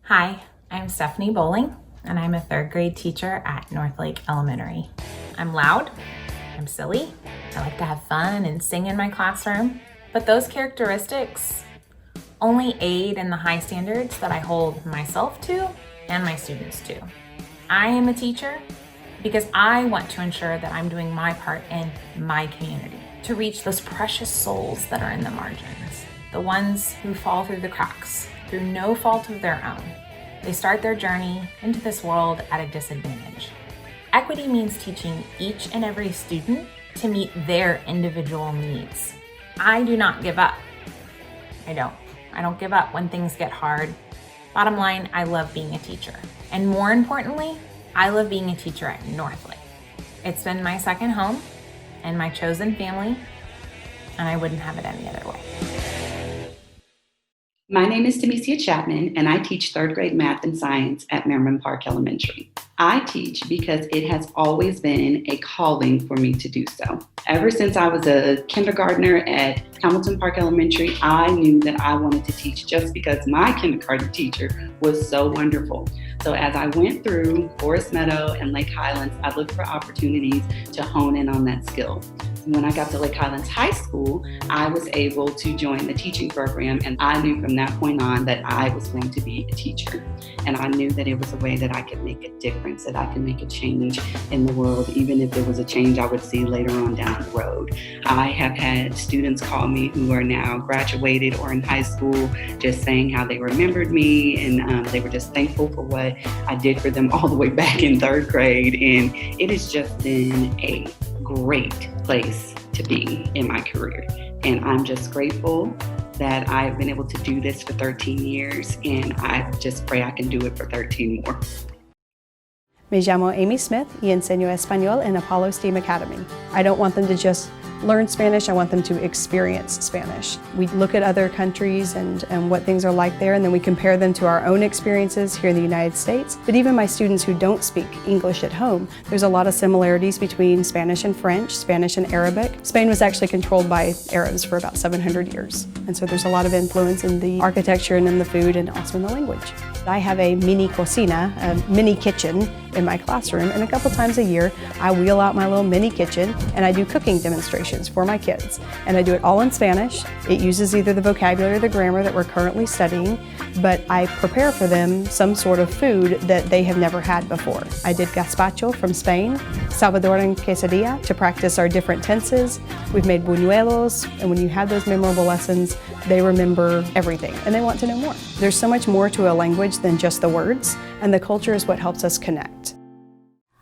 Hi, I'm S.Bowling, and I'm a third grade teacher at Northlake Elementary. I'm loud, I'm silly, I like to have fun and sing in my classroom, but those characteristics only aid in the high standards that I hold myself to and my students to. I am a teacher because I want to ensure that I'm doing my part in my community to reach those precious souls that are in the margins, the ones who fall through the cracks through no fault of their own. They start their journey into this world at a disadvantage. Equity means teaching each and every student to meet their individual needs. I do not give up. I don't give up when things get hard. Bottom line, I love being a teacher. And more importantly, I love being a teacher at Northlake. It's been my second home and my chosen family, and I wouldn't have it any other way. My name is T.Chatman, and I teach third grade math and science at Merriman Park Elementary. I teach because it has always been a calling for me to do so. Ever since I was a kindergartner at Hamilton Park Elementary, I knew that I wanted to teach just because my kindergarten teacher was so wonderful. So as I went through Forest Meadow and Lake Highlands, I looked for opportunities to hone in on that skill. When I got to Lake Highlands High School, I was able to join the teaching program, and I knew from that point on that I was going to be a teacher. And I knew that it was a way that I could make a difference, that I could make a change in the world, even if there was a change I would see later on down the road. I have had students call me who are now graduated or in high school, just saying how they remembered me, and they were just thankful for what I did for them all the way back in third grade. And it has just been a great place to be in my career. And I'm just grateful that I've been able to do this for 13 years, and I just pray I can do it for 13 more. Me llamo A.Smith y enseño español en Apollo STEAM Academy. I don't want them to just learn Spanish, I want them to experience Spanish. We look at other countries and what things are like there, and then we compare them to our own experiences here in the United States. But even my students who don't speak English at home, there's a lot of similarities between Spanish and French, Spanish and Arabic. Spain was actually controlled by Arabs for about 700 years. And so there's a lot of influence in the architecture and in the food and also in the language. I have a mini cocina, a mini kitchen in my classroom, and a couple times a year I wheel out my little mini kitchen and I do cooking demonstrations for my kids. And I do it all in Spanish. It uses either the vocabulary or the grammar that we're currently studying, but I prepare for them some sort of food that they have never had before. I did gazpacho from Spain, Salvadoran quesadilla to practice our different tenses. We've made buñuelos, and when you have those memorable lessons, they remember everything and they want to know more. There's so much more to a language than just the words, and the culture is what helps us connect.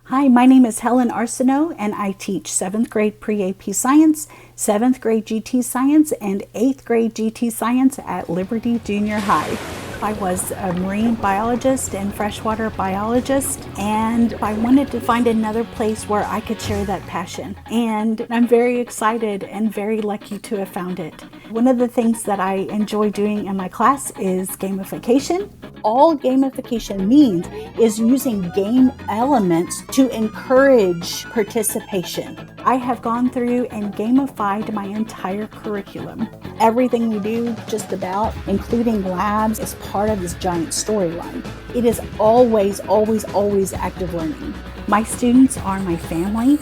Hi, my name is H.Arceneaux, and I teach 7th grade pre-AP Science, 7th grade GT Science, and 8th grade GT Science at Liberty Junior High. I was a marine biologist and freshwater biologist, and I wanted to find another place where I could share that passion. And I'm very excited and very lucky to have found it. One of the things that I enjoy doing in my class is gamification. All gamification means is using game elements to encourage participation. I have gone through and gamified my entire curriculum. Everything we do, just about, including labs, is part of this giant storyline. It is always, always, always active learning. My students are my family,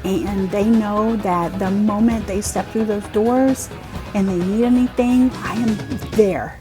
and they know that the moment they step through those doors and they need anything, I am there.